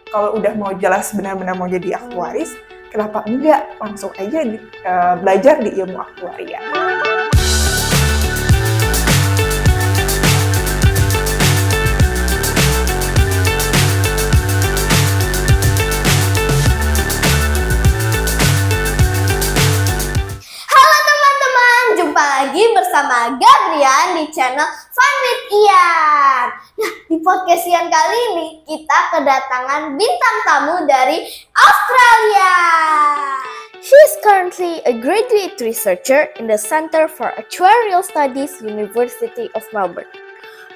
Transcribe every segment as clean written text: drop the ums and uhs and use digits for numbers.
kalau udah mau jelas benar-benar mau jadi aktuaris, kenapa enggak langsung aja belajar di ilmu aktuaria. Lagi bersama Gabrian di channel Fun with Ian. Nah, di podcast Ian kali ini kita kedatangan bintang tamu dari Australia. She is currently a graduate researcher in the Center for Actuarial Studies, University of Melbourne.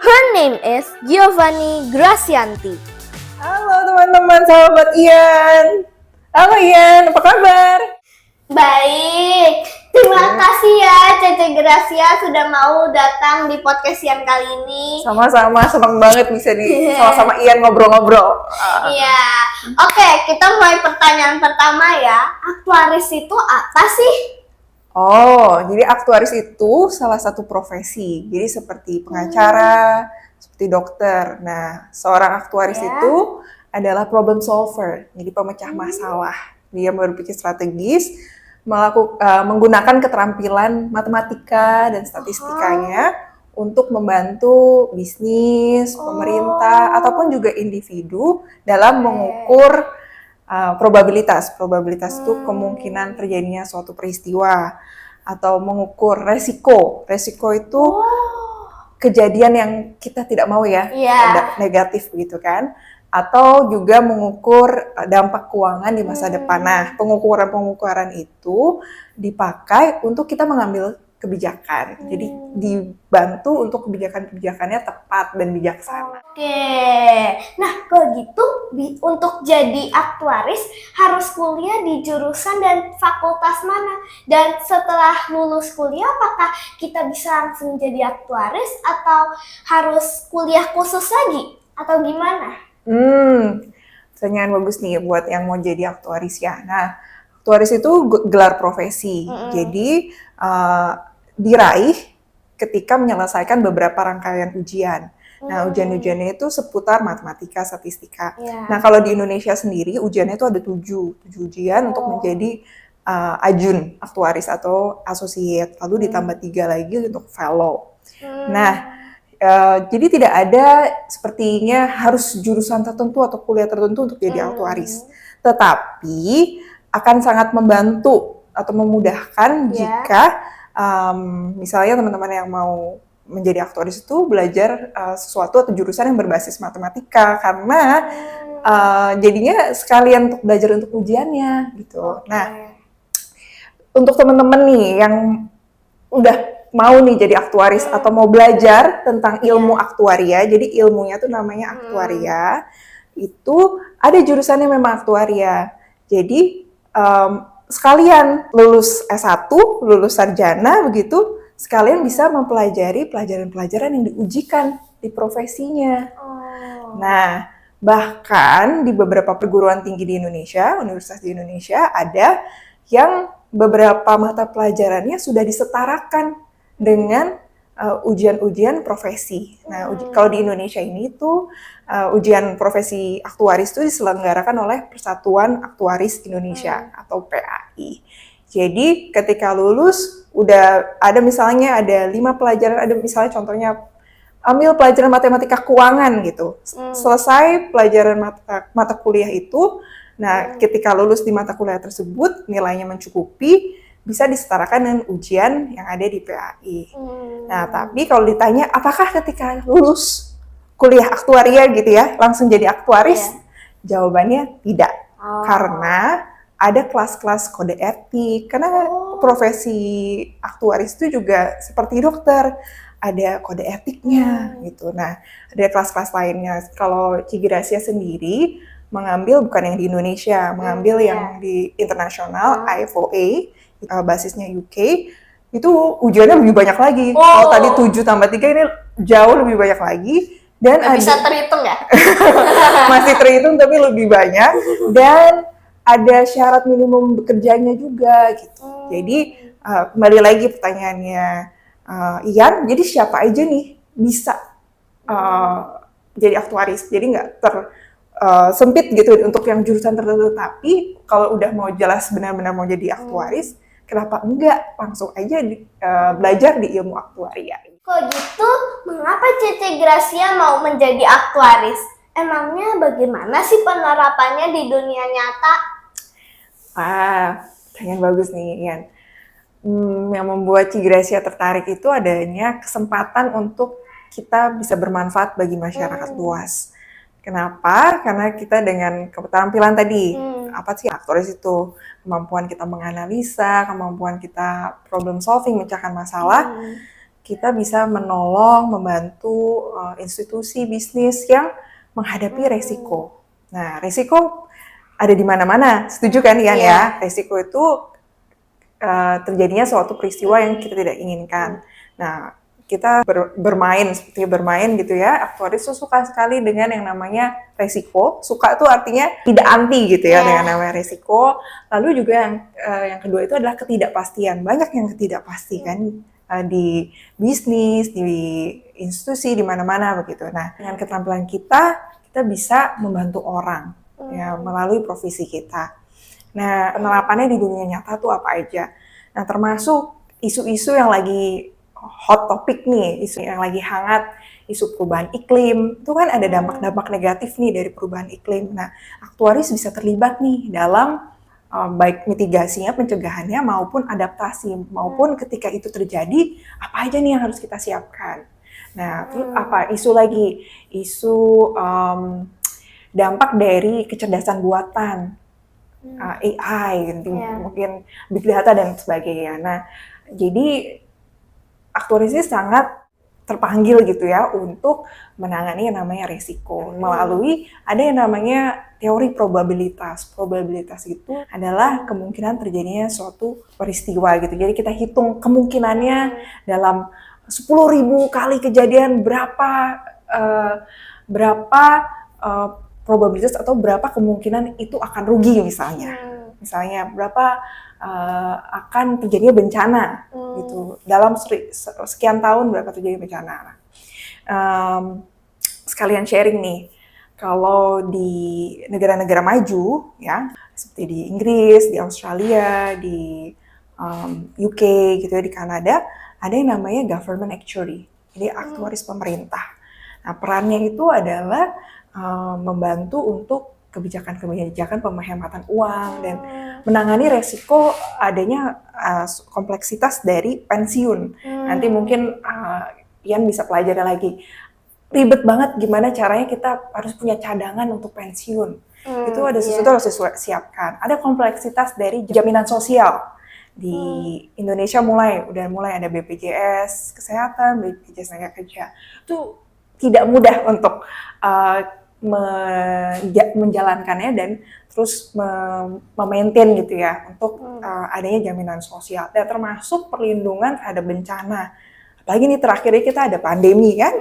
Her name is Giovanni Grazianti. Halo teman-teman sahabat Ian. Halo Ian, apa kabar? Baik, terima kasih ya Cece Gracia sudah mau datang di podcast Ian kali ini. Sama-sama, senang banget bisa sama-sama Ian ngobrol-ngobrol. Iya, oke, kita mulai pertanyaan pertama ya. Aktuaris itu apa sih? Oh, jadi aktuaris itu salah satu profesi. Jadi seperti pengacara, seperti dokter. Nah, seorang aktuaris itu adalah problem solver, jadi pemecah masalah. Dia berpikir strategis, menggunakan keterampilan matematika dan statistikanya untuk membantu bisnis, pemerintah, ataupun juga individu dalam mengukur probabilitas. Probabilitas itu kemungkinan terjadinya suatu peristiwa, atau mengukur resiko. Resiko itu kejadian yang kita tidak mau ya, negatif gitu kan. Atau juga mengukur dampak keuangan di masa depan. Nah, pengukuran itu dipakai untuk kita mengambil kebijakan. Jadi dibantu untuk kebijakan-kebijakannya tepat dan bijaksana. Oke, nah kalau gitu untuk jadi aktuaris harus kuliah di jurusan dan fakultas mana? Dan setelah lulus kuliah apakah kita bisa langsung jadi aktuaris atau harus kuliah khusus lagi? Atau gimana? Pertanyaan bagus nih buat yang mau jadi aktuaris ya. Nah, aktuaris itu gelar profesi. Jadi diraih ketika menyelesaikan beberapa rangkaian ujian. Nah, ujian-ujiannya itu seputar matematika, statistika. Nah, kalau di Indonesia sendiri ujiannya itu ada 7 ujian untuk menjadi ajun aktuaris atau associate. Lalu ditambah 3 lagi untuk fellow. Nah, jadi tidak ada sepertinya harus jurusan tertentu atau kuliah tertentu untuk jadi aktuaris. Tetapi akan sangat membantu atau memudahkan jika misalnya teman-teman yang mau menjadi aktuaris itu belajar sesuatu atau jurusan yang berbasis matematika, karena jadinya sekalian untuk belajar untuk ujiannya gitu. Nah, untuk teman-teman nih yang udah mau nih jadi aktuaris atau mau belajar tentang ilmu aktuaria, jadi ilmunya tuh namanya aktuaria, itu ada jurusannya memang aktuaria. Jadi sekalian lulus S1, lulus sarjana begitu, sekalian bisa mempelajari pelajaran-pelajaran yang diujikan di profesinya. Nah, bahkan di beberapa perguruan tinggi di Indonesia, universitas di Indonesia, ada yang beberapa mata pelajarannya sudah disetarakan dengan ujian-ujian profesi. Nah, kalau di Indonesia ini tuh ujian profesi aktuaris itu diselenggarakan oleh Persatuan Aktuaris Indonesia atau PAI. Jadi ketika lulus udah ada misalnya ada 5 pelajaran, ada misalnya contohnya ambil pelajaran matematika keuangan gitu. Selesai pelajaran mata kuliah itu, nah ketika lulus di mata kuliah tersebut nilainya mencukupi, bisa disetarakan dengan ujian yang ada di PAI. Nah, tapi kalau ditanya apakah ketika lulus kuliah aktuaria gitu ya, langsung jadi aktuaris? Jawabannya tidak. Karena ada kelas-kelas kode etik. Karena profesi aktuaris itu juga seperti dokter, ada kode etiknya gitu. Nah, ada kelas-kelas lainnya. Kalau Ci Gracia sendiri mengambil bukan yang di Indonesia, mengambil yang di internasional, IFOA, basisnya UK, itu ujiannya lebih banyak lagi. Kalau tadi 7 tambah 3 ini jauh lebih banyak lagi. Dan bisa terhitung ya? Masih terhitung tapi lebih banyak. Dan ada syarat minimum bekerjanya juga gitu. Jadi kembali lagi pertanyaannya Ian, jadi siapa aja nih bisa jadi aktuaris? Jadi nggak sempit gitu untuk yang jurusan tertentu. Tapi kalau udah mau jelas benar-benar mau jadi aktuaris, kenapa enggak langsung aja belajar di ilmu aktuaria. Kok gitu, mengapa Cece Gracia mau menjadi aktuaris? Emangnya bagaimana sih penerapannya di dunia nyata? Pertanyaan bagus nih, Ian. Yang membuat Ci Gracia tertarik itu adanya kesempatan untuk kita bisa bermanfaat bagi masyarakat luas. Kenapa? Karena kita dengan keterampilan tadi, apa sih aktoris itu? Kemampuan kita menganalisa, kemampuan kita problem solving, memecahkan masalah, kita bisa menolong, membantu institusi bisnis yang menghadapi resiko. Nah, resiko ada di mana-mana, setuju kan Ian ya? Resiko itu terjadinya suatu peristiwa yang kita tidak inginkan. Nah, kita bermain gitu ya. Aktuaris itu suka sekali dengan yang namanya resiko. Suka itu artinya tidak anti gitu ya dengan namanya resiko. Lalu juga yang kedua itu adalah ketidakpastian. Banyak yang ketidakpasti kan di bisnis, di institusi, di mana-mana begitu. Nah, dengan keterampilan kita bisa membantu orang ya melalui profesi kita. Nah, penerapannya di dunia nyata tuh apa aja? Nah, termasuk isu-isu yang lagi hot topic nih, isu yang lagi hangat, isu perubahan iklim, itu kan ada dampak-dampak negatif nih dari perubahan iklim. Nah, aktuaris bisa terlibat nih dalam baik mitigasinya, pencegahannya, maupun adaptasi, maupun ketika itu terjadi, apa aja nih yang harus kita siapkan. Nah, terus apa isu lagi? Isu dampak dari kecerdasan buatan, AI, mungkin big data dan sebagainya. Nah, jadi aktuaris ini sangat terpanggil gitu ya untuk menangani yang namanya resiko melalui ada yang namanya teori probabilitas. Probabilitas itu adalah kemungkinan terjadinya suatu peristiwa gitu. Jadi kita hitung kemungkinannya dalam 10.000 kali kejadian berapa probabilitas atau berapa kemungkinan itu akan rugi misalnya. Misalnya berapa akan terjadinya bencana gitu dalam sekian tahun berapa terjadi bencana. Sekalian sharing nih, kalau di negara-negara maju ya seperti di Inggris, di Australia, di UK gitu ya, di Kanada ada yang namanya government actuary, jadi aktuaris pemerintah. Nah, perannya itu adalah membantu untuk kebijakan-kebijakan penghematan uang dan menangani resiko adanya kompleksitas dari pensiun. Nanti mungkin Ian bisa pelajari lagi. Ribet banget gimana caranya kita harus punya cadangan untuk pensiun. Itu ada sesuatu harus disiapkan. Ada kompleksitas dari jaminan sosial. Di Indonesia udah mulai ada BPJS Kesehatan, BPJS Tenaga Kerja. Itu tidak mudah untuk menjalankannya dan terus memaintain gitu ya untuk adanya jaminan sosial dan termasuk perlindungan terhadap bencana. Apalagi nih terakhirnya kita ada pandemi kan,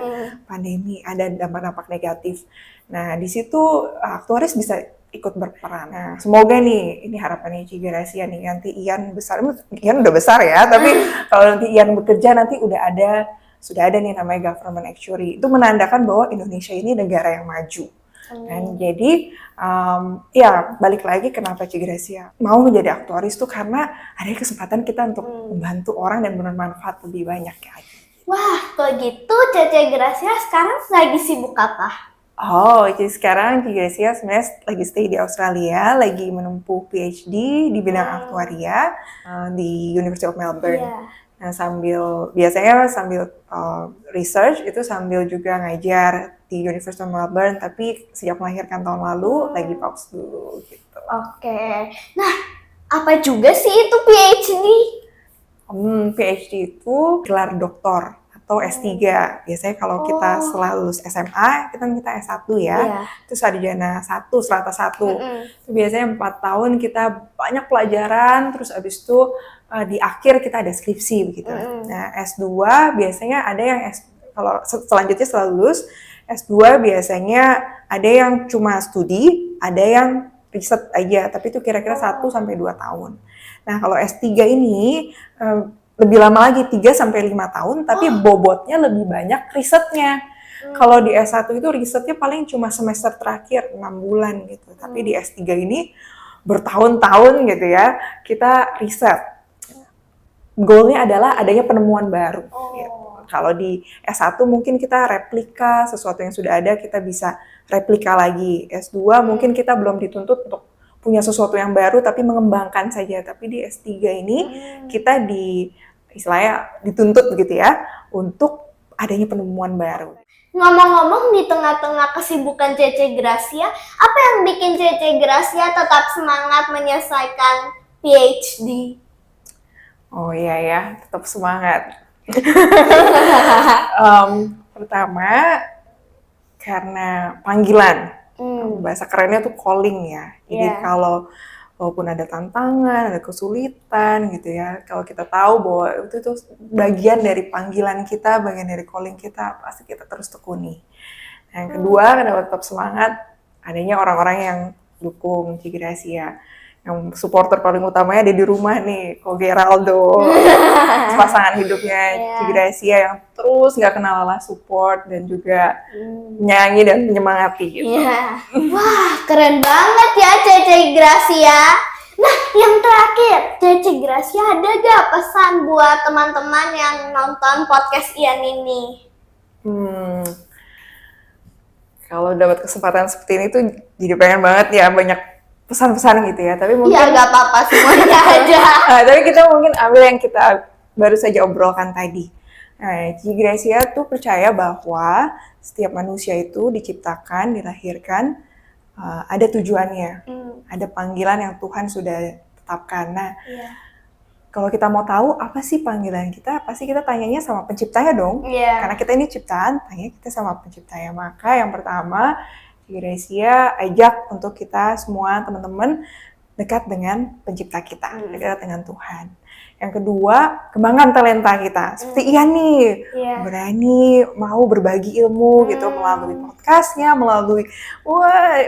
pandemi ada dampak-dampak negatif. Nah di situ aktuaris bisa ikut berperan. Nah, semoga nih ini harapannya Ci Gracia nih nanti Ian besar, Ian udah besar ya, tapi kalau nanti Ian bekerja nanti sudah ada nih namanya government actuary. Itu menandakan bahwa Indonesia ini negara yang maju. Dan jadi ya balik lagi kenapa Ci Gracia mau menjadi aktuaris tuh karena ada kesempatan kita untuk membantu orang dan bermanfaat lebih banyak ya. Wah, kalau gitu Cece Gracia sekarang lagi sibuk apa? Oh, jadi sekarang Ci Gracia sebenarnya lagi stay di Australia, lagi menempuh PhD di bidang aktuaria di University of Melbourne. Nah, biasanya sambil research itu sambil juga ngajar di University of Melbourne, tapi sejak melahirkan tahun lalu lagi pause dulu gitu. Oke. Nah, apa juga sih itu PhD? PhD itu gelar doktor atau S3. Biasanya kalau kita setelah lulus SMA, kita S1 ya. Itu sarjana 1, strata 1. Itu biasanya 4 tahun kita banyak pelajaran, terus abis itu di akhir kita ada skripsi begitu. Nah, S2 biasanya ada yang kalau selanjutnya setelah lulus S2 biasanya ada yang cuma studi, ada yang riset aja, tapi itu kira-kira 1-2 tahun. Nah, kalau S3 ini lebih lama lagi 3-5 tahun, tapi bobotnya lebih banyak risetnya. Kalau di S1 itu risetnya paling cuma semester terakhir 6 bulan gitu. Tapi di S3 ini bertahun-tahun gitu ya, kita riset. Goalnya adalah adanya penemuan baru. Gitu. Kalau di S1 mungkin kita replika sesuatu yang sudah ada, kita bisa replika lagi. S2 mungkin kita belum dituntut untuk punya sesuatu yang baru tapi mengembangkan saja. Tapi di S3 ini kita istilahnya dituntut begitu ya untuk adanya penemuan baru. Ngomong-ngomong, di tengah-tengah kesibukan Cece Gracia, apa yang bikin Cece Gracia tetap semangat menyelesaikan PhD? Oh iya ya, tetap semangat. Pertama, karena panggilan. Bahasa kerennya tuh calling ya. Jadi walaupun ada tantangan, ada kesulitan gitu ya, kalau kita tahu bahwa itu tuh bagian dari panggilan kita, bagian dari calling kita, pasti kita terus tekuni. Yang kedua, kenapa tetap semangat, adanya orang-orang yang dukung Ci Gracia. Yang supporter paling utamanya ada di rumah nih, Ko Geraldo, pasangan hidupnya Ci Gracia yang terus nggak kenal lelah support dan juga nyanyi dan menyemangati gitu. Wah, keren banget ya Cece Gracia. Nah, yang terakhir, Cece Gracia ada gak pesan buat teman-teman yang nonton podcast Ian ini? Kalau dapat kesempatan seperti ini tuh jadi pengen banget ya banyak pesan-pesan gitu ya, tapi mungkin ya gak apa-apa, semuanya aja. Tapi kita mungkin ambil yang kita baru saja obrolkan tadi. Nah, Ci Gracia tuh percaya bahwa setiap manusia itu diciptakan, dilahirkan, ada tujuannya, ada panggilan yang Tuhan sudah tetapkan. Nah, kalau kita mau tahu apa sih panggilan kita, pasti kita tanyanya sama penciptanya dong. Karena kita ini ciptaan, tanya kita sama penciptanya. Maka yang pertama, Gracia ajak untuk kita semua teman-teman dekat dengan pencipta kita, dekat dengan Tuhan. Yang kedua, kembangkan talenta kita. Seperti Ian nih, berani mau berbagi ilmu gitu melalui podcastnya, melalui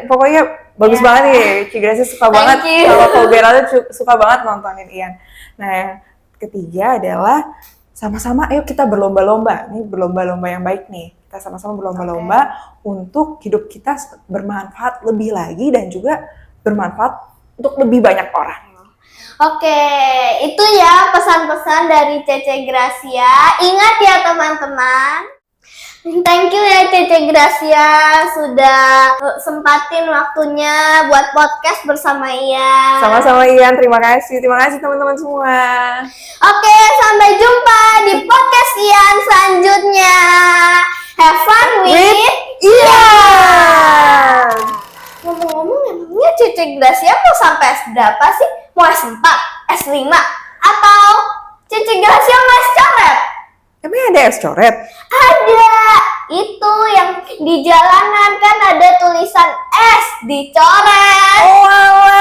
pokoknya bagus banget nih. Ci Gracia suka banget, kalau Ko Geraldo suka banget nontonin Ian. Nah, yang ketiga adalah sama-sama ayo kita berlomba-lomba. Ini berlomba-lomba yang baik nih. Kita sama-sama berlomba-lomba untuk hidup kita bermanfaat lebih lagi dan juga bermanfaat untuk lebih banyak orang. Oke, itu ya pesan-pesan dari Cece Gracia. Ingat ya teman-teman. Thank you ya Cece Gracia sudah sempatin waktunya buat podcast bersama Ian. Sama-sama Ian, terima kasih teman-teman semua. Oke, sampai jumpa di podcast Ian selanjutnya. Have fun with Ian. Ngomong-ngomong, emangnya Cece Gracia mau sampai S berapa sih? Mau S4, S5, atau Cece Gracia mau S coret? Emang ada S coret? Ada, itu yang di jalanan kan ada tulisan S dicoret. Oh,